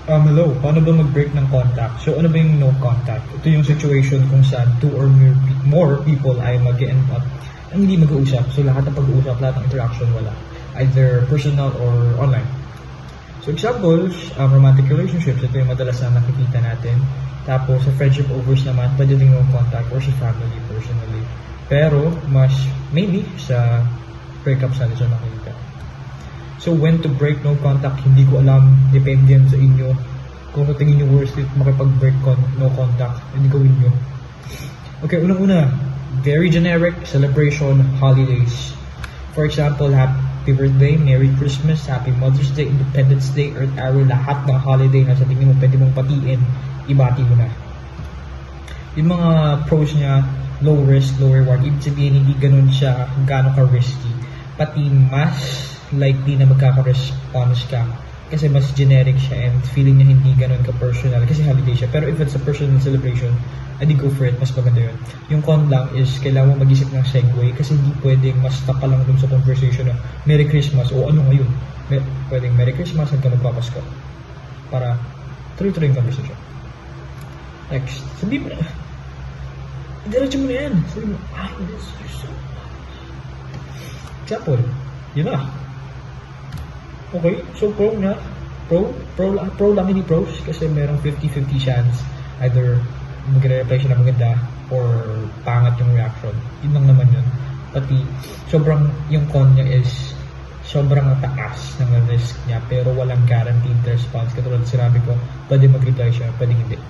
Hello, paano ba mag-break ng contact? So, ano ba yung no contact? Ito yung situation kung saan two or more people ay mag-end up ang hindi mag-uusap. So, lahat ng pag-uusap, lahat ng interaction, wala. Either personal or online. So, examples, romantic relationships, ito yung madalas na nakikita natin. Tapos, sa friendship overs naman, pwede din no contact or sa family, personally. Pero, mas mainly sa breakups natin siya nakikita. So, when to break no contact, hindi ko alam. Depende yan sa inyo. Kung sa tingin nyo worst it, makipag-break no contact, hindi gawin nyo. Okay, unang-una, very generic, celebration, holidays. For example, Happy Birthday, Merry Christmas, Happy Mother's Day, Independence Day, Earth Hour, lahat ng holiday na sa tingin mo pwede mong patiin, ibati mo na. Yung mga pros niya, low risk, low reward. Ibig sabihin, hindi ganun siya gano'n ka-risky. Pati mas likely na magkaka-response ka kasi mas generic siya and feeling niya hindi ganun ka-personal kasi holiday siya. Pero if it's a personal celebration, edi go for it, mas maganda yun. Yung con lang is kailangan mo mag-isip ng segue kasi hindi pwedeng mas ka lang dun sa conversation na Merry Christmas o ano ngayon. Pwedeng Merry Christmas at ka magpapasko para tuloy-tuloy yung conversation. Next, sabi mo na diretso mo na yan. Sabi mo, I miss you so much. Example, yun na. Okay, so pro lang hindi pros kasi merong 50-50 chance either magre-reply siya na maganda or pangat yung reaction. Yun lang naman yun. Pati sobrang yung con niya is sobrang taas ng risk niya pero walang guaranteed response. Katulad sinabi ko, pwede mag-reply siya, pwede hindi.